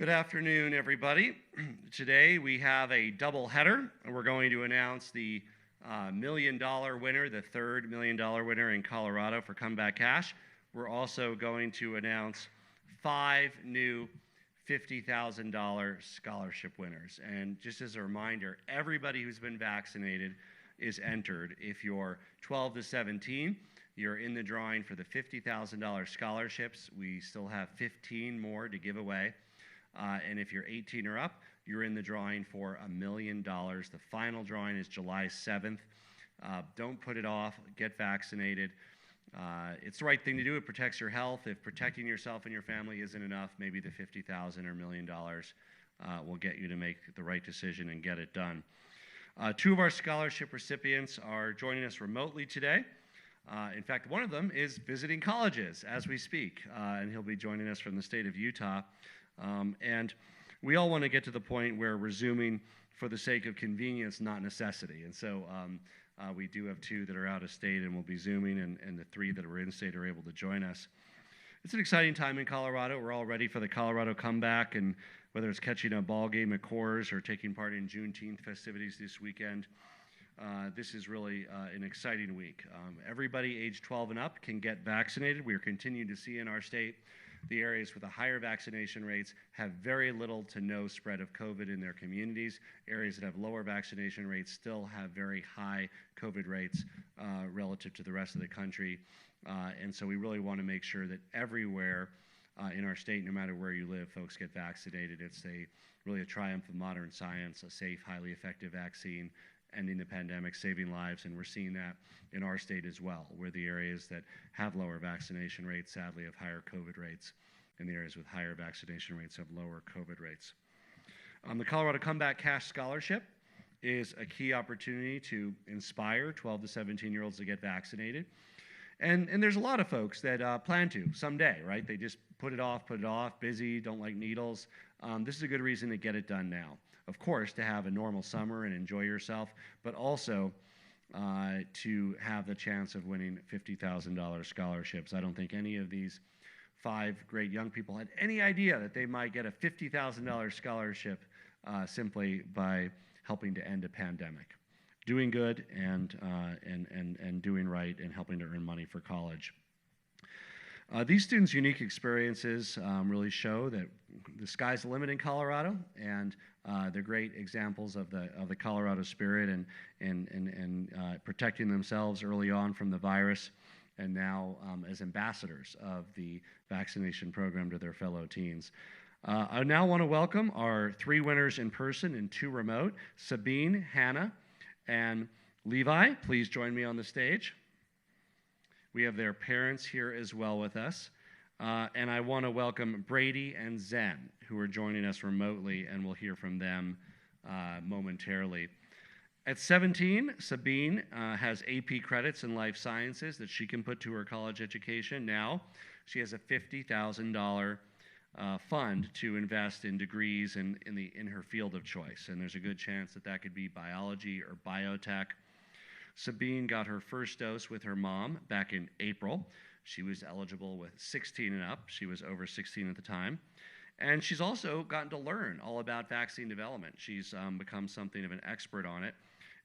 Good afternoon, everybody. Today we have a double header, and we're going to announce the $1 million winner, the third $1 million winner in Colorado for Comeback Cash. We're also going to announce 5 new $50,000 scholarship winners. And just as a reminder, everybody who's been vaccinated is entered. If you're 12 to 17, you're in the drawing for the $50,000 scholarships. We still have 15 more to give away. And if you're 18 or up, you're in the drawing for $1 million. The final drawing is July 7th. Don't put it off. Get vaccinated. It's the right thing to do. It protects your health. If protecting yourself and your family isn't enough, maybe the $50,000 or $1 million will get you to make the right decision and get it done. 2 of our scholarship recipients are joining us remotely today. In fact, one of them is visiting colleges as we speak, and he'll be joining us from the state of Utah. And we all want to get to the point where we're Zooming for the sake of convenience, not necessity. And so we do have 2 that are out of state and will be Zooming, and the 3 that are in state are able to join us. It's an exciting time in Colorado. We're all ready for the Colorado comeback, and whether it's catching a ball game at Coors or taking part in Juneteenth festivities this weekend, this is really an exciting week. Everybody age 12 and up can get vaccinated. We are continuing to see in our state the areas with the higher vaccination rates have very little to no spread of COVID in their communities. Areas that have lower vaccination rates still have very high COVID rates relative to the rest of the country. And so we really want to make sure that everywhere in our state, no matter where you live, folks get vaccinated. It's really a triumph of modern science, a safe, highly effective vaccine, ending the pandemic, saving lives, and we're seeing that in our state as well, where the areas that have lower vaccination rates sadly have higher COVID rates, and the areas with higher vaccination rates have lower COVID rates. The Colorado Comeback Cash Scholarship is a key opportunity to inspire 12 to 17-year-olds to get vaccinated. And there's a lot of folks that plan to someday, right? They just put it off, busy, don't like needles. This is a good reason to get it done now. Of course, to have a normal summer and enjoy yourself, but also to have the chance of winning $50,000 scholarships. I don't think any of these 5 great young people had any idea that they might get a $50,000 scholarship simply by helping to end a pandemic. Doing good and doing right and helping to earn money for college. These students' unique experiences really show that the sky's the limit in Colorado, and they're great examples of the Colorado spirit and protecting themselves early on from the virus, and now as ambassadors of the vaccination program to their fellow teens. I now want to welcome our 3 winners in person and 2 remote, Sabine, Hannah, and Levi. Please join me on the stage. We have their parents here as well with us. And I want to welcome Brady and Zen, who are joining us remotely, and we'll hear from them momentarily. At 17, Sabine has AP credits in life sciences that she can put to her college education. Now she has a $50,000 fund to invest in degrees in her field of choice, and there's a good chance that could be biology or biotech. Sabine got her first dose with her mom back in April. She was eligible with 16 and up. She was over 16 at the time. And she's also gotten to learn all about vaccine development. She's become something of an expert on it,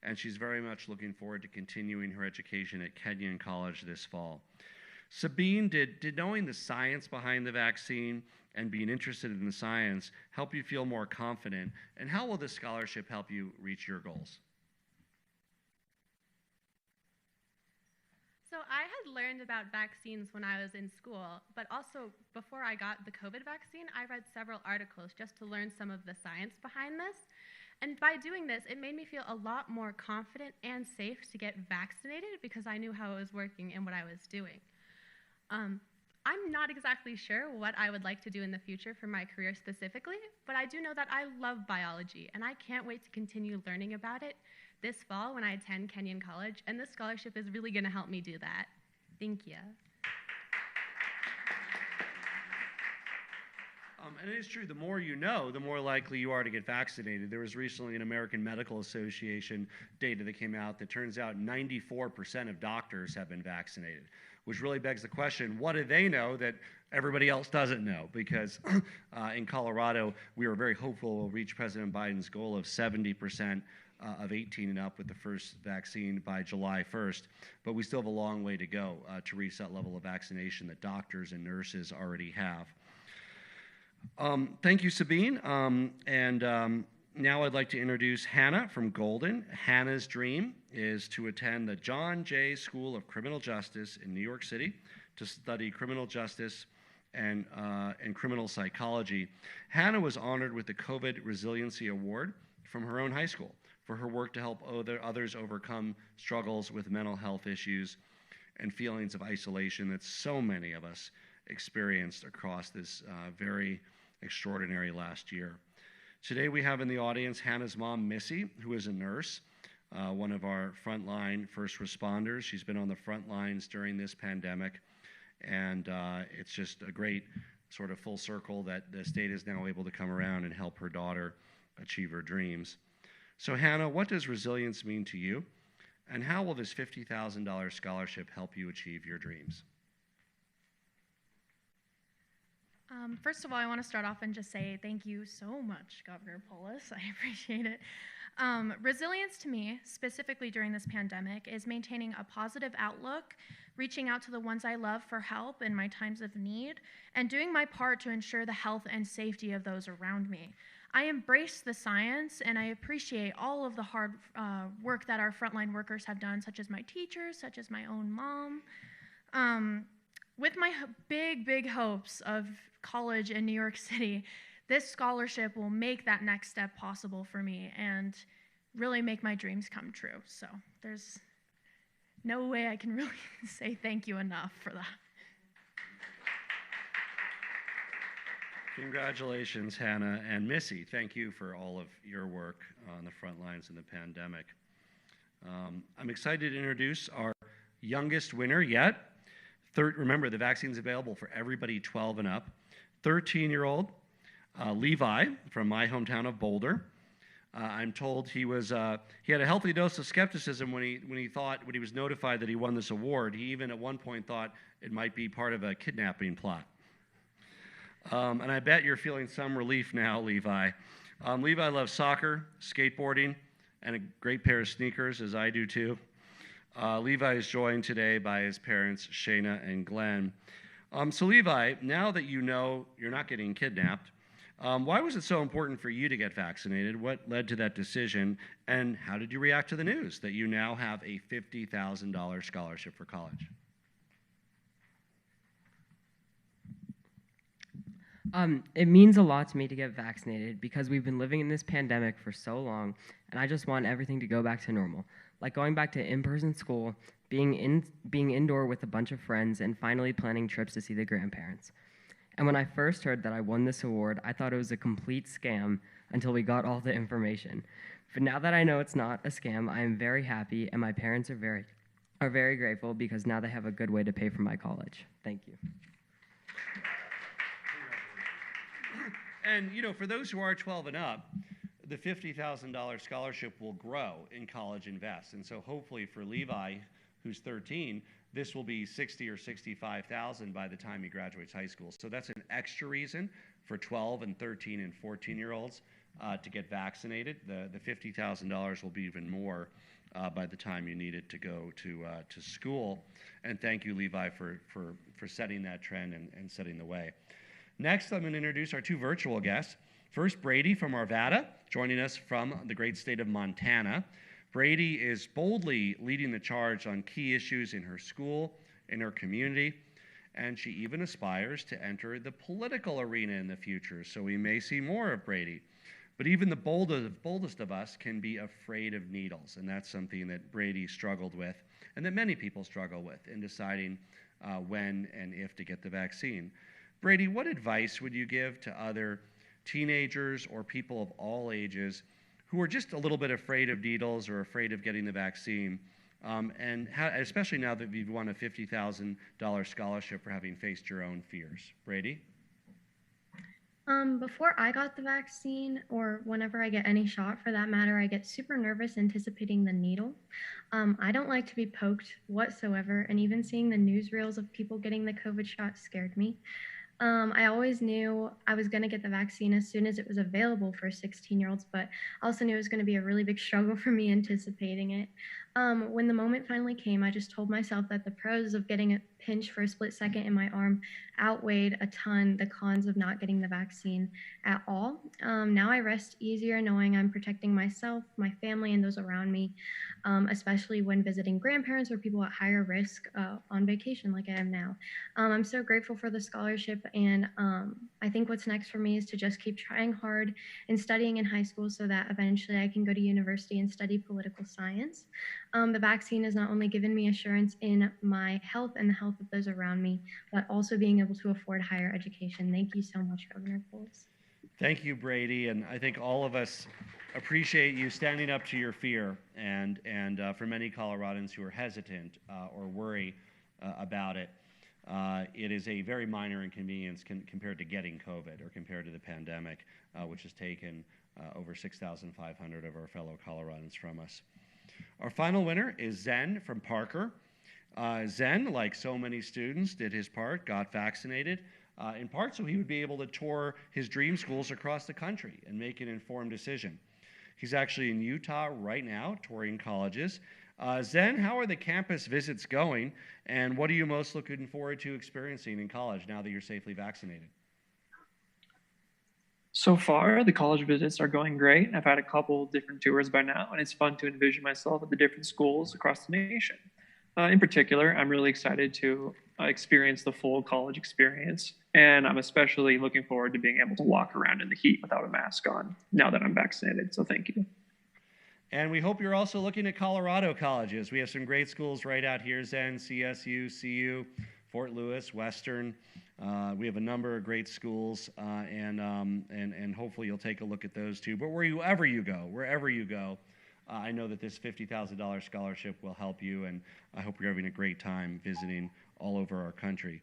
and she's very much looking forward to continuing her education at Kenyon College this fall. Sabine, did knowing the science behind the vaccine and being interested in the science help you feel more confident? And how will this scholarship help you reach your goals? So I had learned about vaccines when I was in school, but also before I got the COVID vaccine, I read several articles just to learn some of the science behind this. And by doing this, it made me feel a lot more confident and safe to get vaccinated because I knew how it was working and what I was doing. I'm not exactly sure what I would like to do in the future for my career specifically, but I do know that I love biology, and I can't wait to continue learning about it this fall when I attend Kenyon College, and this scholarship is really going to help me do that. Thank you. And it is true, the more you know, the more likely you are to get vaccinated. There was recently an American Medical Association data that came out that turns out 94% of doctors have been vaccinated, which really begs the question, what do they know that everybody else doesn't know? Because in Colorado, we were very hopeful we'll reach President Biden's goal of 70% of 18 and up with the first vaccine by July 1st, but we still have a long way to go to reach that level of vaccination that doctors and nurses already have. Thank you, Sabine. Now I'd like to introduce Hannah from Golden. Hannah's dream is to attend the John Jay School of Criminal Justice in New York City to study criminal justice and criminal psychology. Hannah was honored with the COVID Resiliency Award from her own high school for her work to help others overcome struggles with mental health issues and feelings of isolation that so many of us experienced across this very extraordinary last year. Today we have in the audience Hannah's mom, Missy, who is a nurse, one of our frontline first responders. She's been on the front lines during this pandemic, and it's just a great sort of full circle that the state is now able to come around and help her daughter achieve her dreams. So Hannah, what does resilience mean to you, and how will this $50,000 scholarship help you achieve your dreams? First of all, I want to start off and just say thank you so much, Governor Polis. I appreciate it. Resilience to me, specifically during this pandemic, is maintaining a positive outlook, reaching out to the ones I love for help in my times of need, and doing my part to ensure the health and safety of those around me. I embrace the science, and I appreciate all of the hard work that our frontline workers have done, such as my teachers, such as my own mom. With my big hopes of college in New York City, this scholarship will make that next step possible for me and really make my dreams come true. So there's no way I can really say thank you enough for that. Congratulations, Hannah and Missy. Thank you for all of your work on the front lines in the pandemic. I'm excited to introduce our youngest winner yet. Remember, the vaccine's available for everybody 12 and up. 13-year-old Levi from my hometown of Boulder. I'm told he had a healthy dose of skepticism when he was notified that he won this award. He even at one point thought it might be part of a kidnapping plot. And I bet you're feeling some relief now, Levi. Levi loves soccer, skateboarding, and a great pair of sneakers, as I do too. Levi is joined today by his parents, Shayna and Glenn. So Levi, now that you know you're not getting kidnapped, why was it so important for you to get vaccinated? What led to that decision? And how did you react to the news that you now have a $50,000 scholarship for college? It means a lot to me to get vaccinated because we've been living in this pandemic for so long, and I just want everything to go back to normal. Like going back to in-person school, being indoor with a bunch of friends, and finally planning trips to see the grandparents. And when I first heard that I won this award, I thought it was a complete scam until we got all the information. But now that I know it's not a scam, I am very happy, and my parents are very grateful because now they have a good way to pay for my college. Thank you. And, for those who are 12 and up, the $50,000 scholarship will grow in College Invest. And so hopefully for Levi, who's 13, this will be $60,000 or $65,000 by the time he graduates high school. So that's an extra reason for 12 and 13 and 14-year-olds to get vaccinated. The $50,000 will be even more by the time you need it to go to school. And thank you, Levi, for setting that trend and setting the way. Next, I'm going to introduce our two virtual guests. First, Brady from Arvada, joining us from the great state of Montana. Brady is boldly leading the charge on key issues in her school, in her community, and she even aspires to enter the political arena in the future, so we may see more of Brady. But even the boldest of us can be afraid of needles, and that's something that Brady struggled with, and that many people struggle with in deciding when and if to get the vaccine. Brady, what advice would you give to other teenagers or people of all ages who are just a little bit afraid of needles or afraid of getting the vaccine, and especially now that you've won a $50,000 scholarship for having faced your own fears? Brady? Before I got the vaccine, or whenever I get any shot for that matter, I get super nervous anticipating the needle. I don't like to be poked whatsoever, and even seeing the newsreels of people getting the COVID shot scared me. I always knew I was going to get the vaccine as soon as it was available for 16-year-olds, but I also knew it was going to be a really big struggle for me anticipating it. When the moment finally came, I just told myself that the pros of getting a pinch for a split second in my arm outweighed a ton the cons of not getting the vaccine at all. Now I rest easier knowing I'm protecting myself, my family, and those around me, especially when visiting grandparents or people at higher risk on vacation like I am now. I'm so grateful for the scholarship, and I think what's next for me is to just keep trying hard and studying in high school so that eventually I can go to university and study political science. The vaccine has not only given me assurance in my health and the health of those around me, but also being able to afford higher education. Thank you so much, Governor Polis. Thank you, Brady, and I think all of us appreciate you standing up to your fear, and for many Coloradans who are hesitant or worry about it, it is a very minor inconvenience compared to getting COVID or compared to the pandemic, which has taken over 6,500 of our fellow Coloradans from us. Our final winner is Zen from Parker. Zen, like so many students, did his part, got vaccinated, in part so he would be able to tour his dream schools across the country and make an informed decision. He's actually in Utah right now, touring colleges. Zen, how are the campus visits going, and what are you most looking forward to experiencing in college now that you're safely vaccinated? So far, the college visits are going great. I've had a couple different tours by now, and it's fun to envision myself at the different schools across the nation. In particular, I'm really excited to experience the full college experience, and I'm especially looking forward to being able to walk around in the heat without a mask on now that I'm vaccinated, so thank you. And we hope you're also looking at Colorado colleges. We have some great schools right out here, Zen, CSU, CU, Fort Lewis, Western. We have a number of great schools, and hopefully you'll take a look at those too. But wherever you go, I know that this $50,000 scholarship will help you, and I hope you're having a great time visiting all over our country.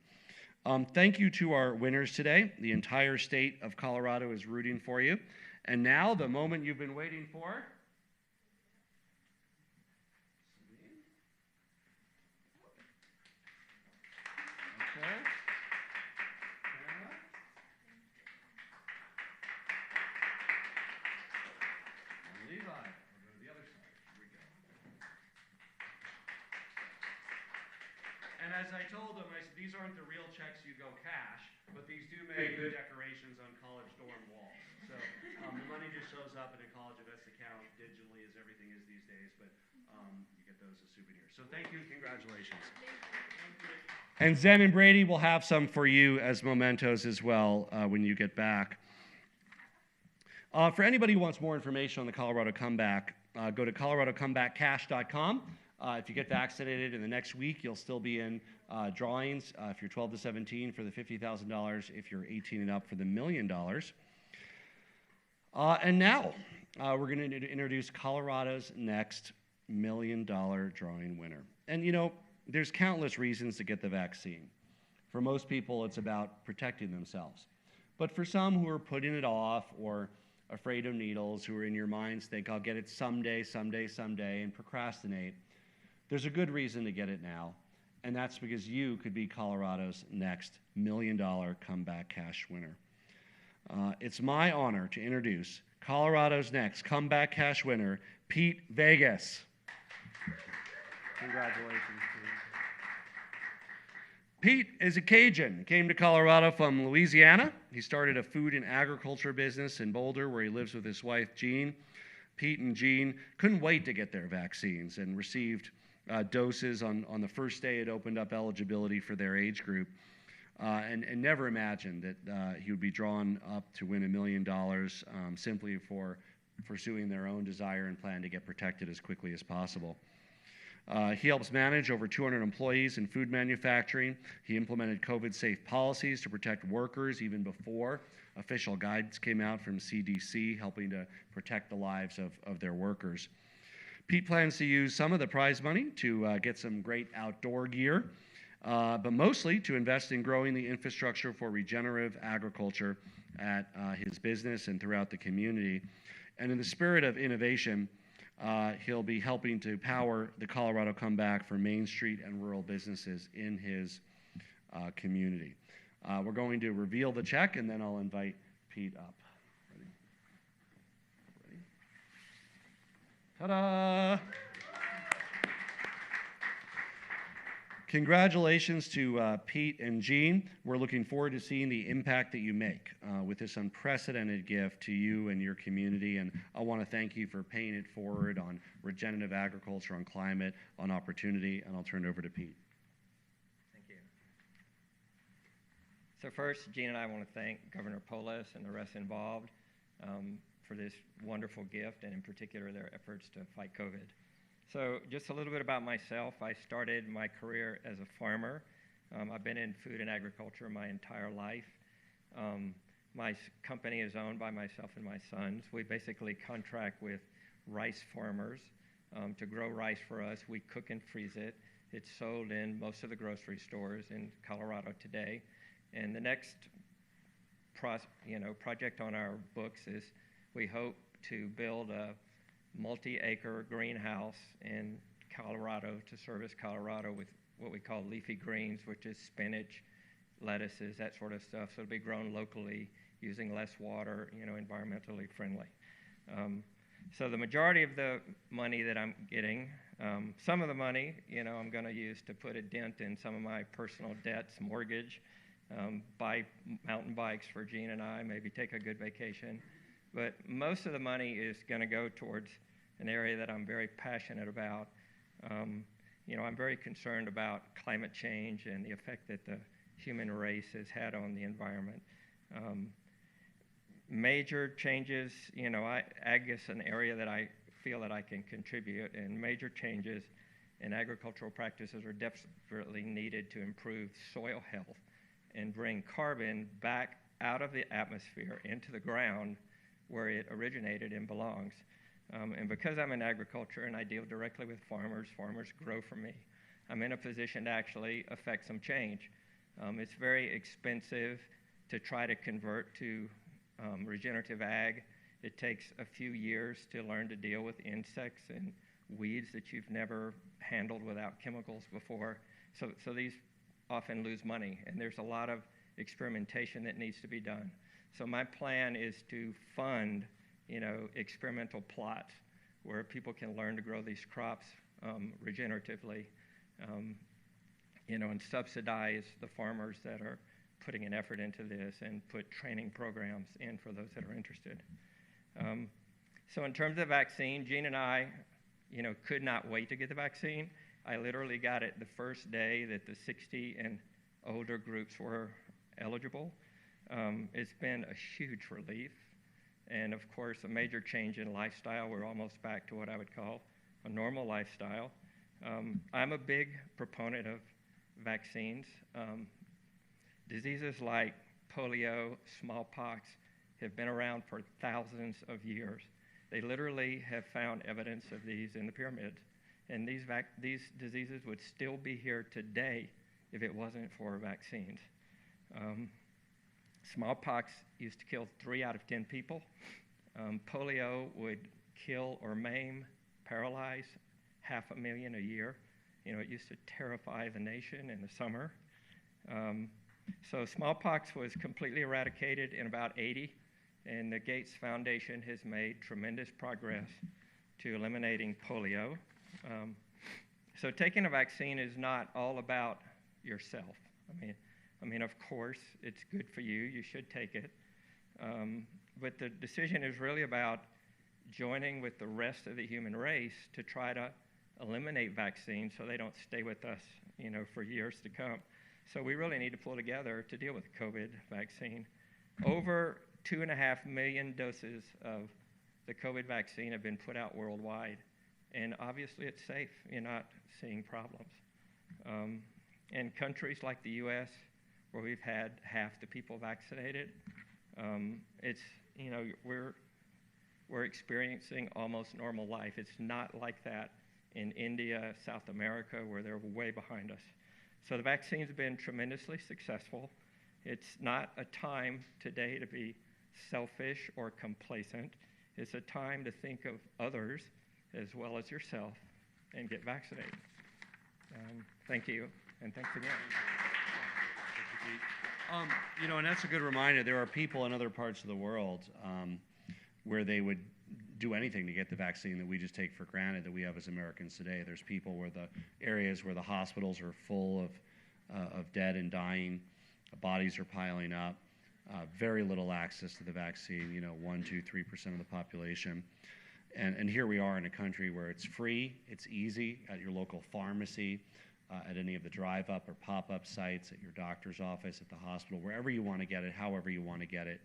Thank you to our winners today. The entire state of Colorado is rooting for you. And now, the moment you've been waiting for. Okay. Levi, we'll go to the other side. Here we go. And as I told them, these aren't the real checks you go cash, but these do make good decorations on college dorm walls. So the money just shows up in a college events account digitally, as everything is these days, but you get those as souvenirs. So thank you, congratulations. Thank you. And Zen and Brady will have some for you as mementos as well when you get back. For anybody who wants more information on the Colorado Comeback, go to coloradocomebackcash.com. If you get vaccinated in the next week, you'll still be in drawings if you're 12 to 17 for the $50,000, if you're 18 and up for the $1 million. And now we're going to introduce Colorado's next $1 million drawing winner. And you know, there's countless reasons to get the vaccine. For most people, it's about protecting themselves. But for some who are putting it off or afraid of needles, who are in your minds think, I'll get it someday, and procrastinate, there's a good reason to get it now, and that's because you could be Colorado's next $1 million comeback cash winner. It's my honor to introduce Colorado's next comeback cash winner, Pete Vegas. Congratulations, Pete. Pete is a Cajun. He came to Colorado from Louisiana. He started a food and agriculture business in Boulder, where he lives with his wife, Jean. Pete and Jean couldn't wait to get their vaccines and received doses on the first day it opened up eligibility for their age group, and never imagined that he would be drawn up to win $1 million simply for pursuing their own desire and plan to get protected as quickly as possible. He helps manage over 200 employees in food manufacturing. He implemented COVID-safe policies to protect workers even before official guidance came out from CDC, helping to protect the lives of their workers. Pete plans to use some of the prize money to get some great outdoor gear. but mostly to invest in growing the infrastructure for regenerative agriculture at his business and throughout the community. And in the spirit of innovation, he'll be helping to power the Colorado Comeback for Main Street and rural businesses in his community. We're going to reveal the check, and then I'll invite Pete up. Ready? Ta-da! Congratulations to Pete and Jean. We're looking forward to seeing the impact that you make with this unprecedented gift to you and your community. And I want to thank you for paying it forward on regenerative agriculture, on climate, on opportunity. And I'll turn it over to Pete. Thank you. So first, Jean and I want to thank Governor Polis and the rest involved for this wonderful gift, and in particular their efforts to fight COVID. So just a little bit about myself. I started my career as a farmer. I've been in food and agriculture my entire life. My company is owned by myself and my sons. We basically contract with rice farmers to grow rice for us. We cook and freeze it. It's sold in most of the grocery stores in Colorado today. And the next project on our books is we hope to build a multi-acre greenhouse in Colorado to service Colorado with what we call leafy greens, which is spinach, lettuces, that sort of stuff. So it'll be grown locally using less water, environmentally friendly. So the majority of the money that I'm getting, some of the money, I'm going to use to put a dent in some of my personal debts, mortgage, buy mountain bikes for Jean and I, maybe take a good vacation. But most of the money is going to go towards an area that I'm very passionate about. I'm very concerned about climate change and the effect that the human race has had on the environment. Major changes, ag is an area that I feel that I can contribute, and major changes in agricultural practices are desperately needed to improve soil health and bring carbon back out of the atmosphere into the ground where it originated and belongs. And because I'm in agriculture and I deal directly with farmers, farmers grow for me. I'm in a position to actually affect some change. It's very expensive to try to convert to regenerative ag. It takes a few years to learn to deal with insects and weeds that you've never handled without chemicals before. So these often lose money, and there's a lot of experimentation that needs to be done. So my plan is to fund, experimental plots where people can learn to grow these crops regeneratively, and subsidize the farmers that are putting an effort into this, and put training programs in for those that are interested. So in terms of vaccine, Jean and I, could not wait to get the vaccine. I literally got it the first day that the 60 and older groups were eligible. It's been a huge relief, and of course a major change in lifestyle. We're almost back to what I would call a normal lifestyle. I'm a big proponent of vaccines. Diseases like polio, smallpox have been around for thousands of years. They literally have found evidence of these in the pyramids, and these diseases would still be here today if it wasn't for vaccines. Smallpox used to kill 3 out of 10 people. Polio would kill or maim, paralyze 500,000 a year. It used to terrify the nation in the summer. So smallpox was completely eradicated in about 80, and the Gates Foundation has made tremendous progress to eliminating polio. So taking a vaccine is not all about yourself. I mean, of course, it's good for you. You should take it. But the decision is really about joining with the rest of the human race to try to eliminate vaccines so they don't stay with us, for years to come. So we really need to pull together to deal with the COVID vaccine. Over 2.5 million doses of the COVID vaccine have been put out worldwide. And obviously it's safe. You're not seeing problems. In countries like the U.S., where we've had half the people vaccinated, we're experiencing almost normal life. It's not like that in India, South America, where they're way behind us. So the vaccine's been tremendously successful. It's not a time today to be selfish or complacent. It's a time to think of others as well as yourself and get vaccinated. Thank you, and thanks again. And that's a good reminder. There are people in other parts of the world where they would do anything to get the vaccine that we just take for granted that we have as Americans today. There's people where the areas where the hospitals are full of dead and dying, bodies are piling up, very little access to the vaccine, 1, 2, 3% of the population. And here we are in a country where it's free, it's easy at your local pharmacy, at any of the drive-up or pop-up sites, at your doctor's office, at the hospital, wherever you want to get it, however you want to get it.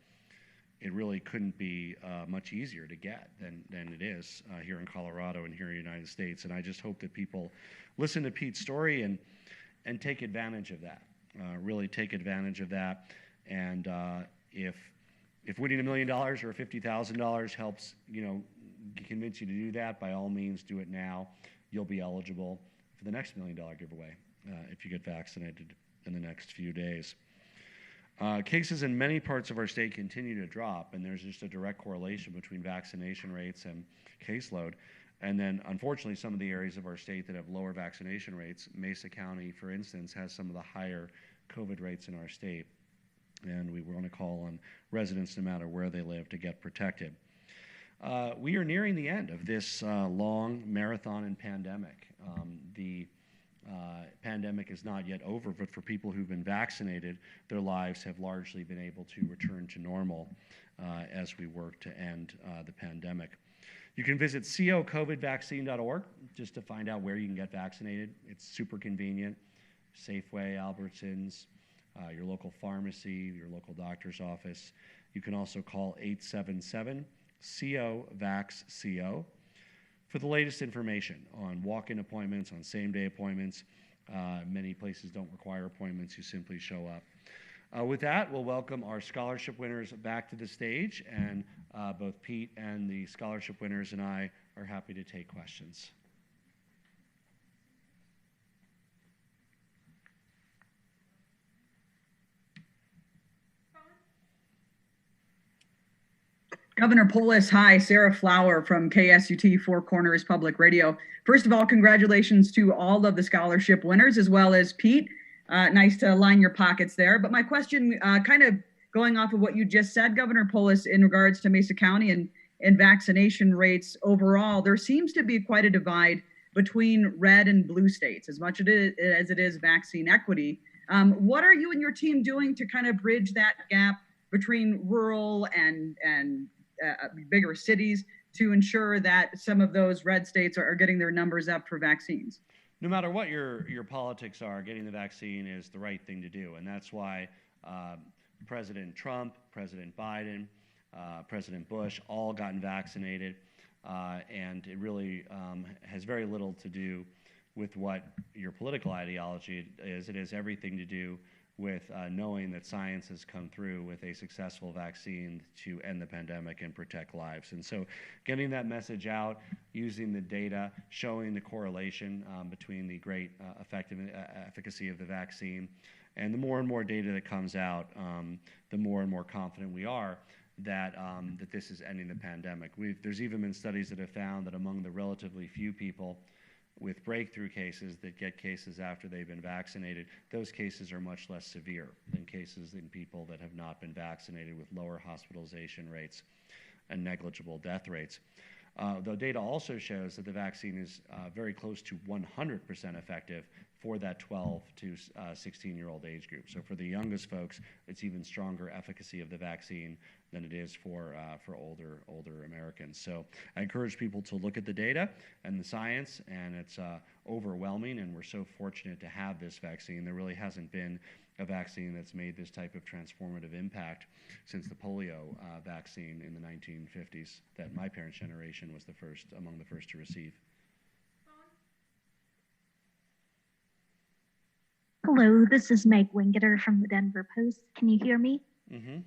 It really couldn't be much easier to get than it is here in Colorado and here in the United States. And I just hope that people listen to Pete's story and take advantage of that, really take advantage of that. And if winning $1 million or $50,000 helps, convince you to do that, by all means, do it now. You'll be eligible for the next $1 million giveaway if you get vaccinated in the next few days. Cases in many parts of our state continue to drop, and there's just a direct correlation between vaccination rates and caseload. And then, unfortunately, some of the areas of our state that have lower vaccination rates, Mesa County, for instance, has some of the higher COVID rates in our state. And we want to call on residents, no matter where they live, to get protected. We are nearing the end of this long marathon and pandemic. The pandemic is not yet over, but for people who've been vaccinated, their lives have largely been able to return to normal as we work to end the pandemic. You can visit cocovidvaccine.org just to find out where you can get vaccinated. It's super convenient. Safeway, Albertsons, your local pharmacy, your local doctor's office. You can also call 877-CO-VAX-CO for the latest information on walk-in appointments, on same-day appointments. Many places don't require appointments. You simply show up. With that, we'll welcome our scholarship winners back to the stage, and both Pete and the scholarship winners and I are happy to take questions. Governor Polis, hi, Sarah Flower from KSUT Four Corners Public Radio. First of all, congratulations to all of the scholarship winners, as well as Pete. Nice to line your pockets there. But my question, kind of going off of what you just said, Governor Polis, in regards to Mesa County and vaccination rates overall, there seems to be quite a divide between red and blue states, as much as it is vaccine equity. What are you and your team doing to kind of bridge that gap between rural and bigger cities to ensure that some of those red states are getting their numbers up for vaccines? No matter what your politics are, getting the vaccine is the right thing to do. And that's why President Trump, President Biden, President Bush, all gotten vaccinated. And it really has very little to do with what your political ideology is. It has everything to do with knowing that science has come through with a successful vaccine to end the pandemic and protect lives. And so getting that message out, using the data, showing the correlation between the great efficacy of the vaccine, and the more and more data that comes out, the more and more confident we are that this is ending the pandemic. There's even been studies that have found that among the relatively few people with breakthrough cases that get cases after they've been vaccinated, those cases are much less severe than cases in people that have not been vaccinated, with lower hospitalization rates and negligible death rates. The data also shows that the vaccine is very close to 100% effective for that 12 to 16-year-old age group. So for the youngest folks, it's even stronger efficacy of the vaccine than it is for older Americans. So I encourage people to look at the data and the science, and it's overwhelming, and we're so fortunate to have this vaccine. There really hasn't been a vaccine that's made this type of transformative impact since the polio vaccine in the 1950s that my parents' generation was among the first to receive. Hello, this is Meg Wingeter from the Denver Post. Can you hear me? Mm-hmm.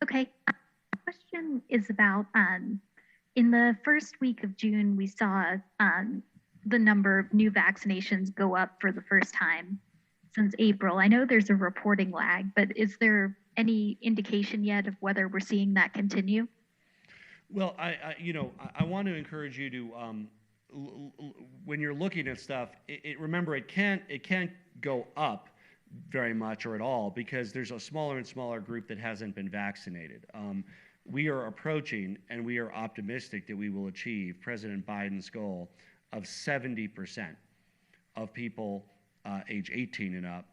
Okay. The question is about in the first week of June, we saw the number of new vaccinations go up for the first time since April? I know there's a reporting lag, but is there any indication yet of whether we're seeing that continue? Well, I want to encourage you to, when you're looking at stuff, remember it can't go up very much or at all because there's a smaller and smaller group that hasn't been vaccinated. We are approaching, and we are optimistic that we will achieve President Biden's goal of 70% of people age 18 and up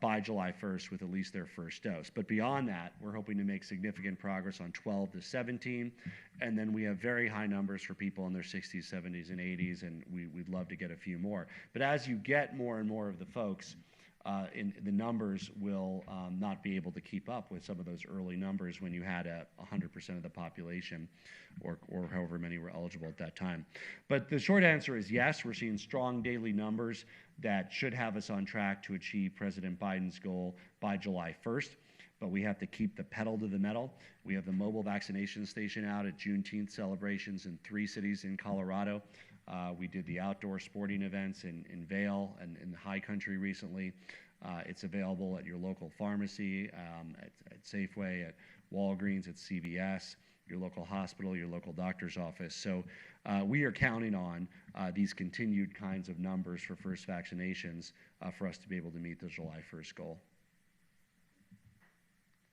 by July 1st with at least their first dose. But beyond that, we're hoping to make significant progress on 12 to 17, and then we have very high numbers for people in their 60s, 70s, and 80s, and we'd love to get a few more. But as you get more and more of the folks, the numbers will not be able to keep up with some of those early numbers when you had 100% of the population or however many were eligible at that time. But the short answer is yes, we're seeing strong daily numbers that should have us on track to achieve President Biden's goal by July 1st. But we have to keep the pedal to the metal. We have the mobile vaccination station out at Juneteenth celebrations in 3 cities in Colorado. We did the outdoor sporting events in Vail and in the High Country recently. It's available at your local pharmacy, at Safeway, at Walgreens, at CVS, your local hospital, your local doctor's office. So we are counting on these continued kinds of numbers for first vaccinations for us to be able to meet the July 1st goal.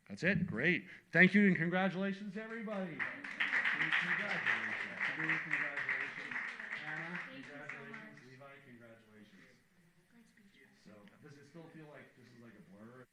That's it. Great. Thank you and congratulations, everybody. Congratulations. Congratulations. Hannah, congratulations. Levi, congratulations. So, does it still feel like this is like a blur?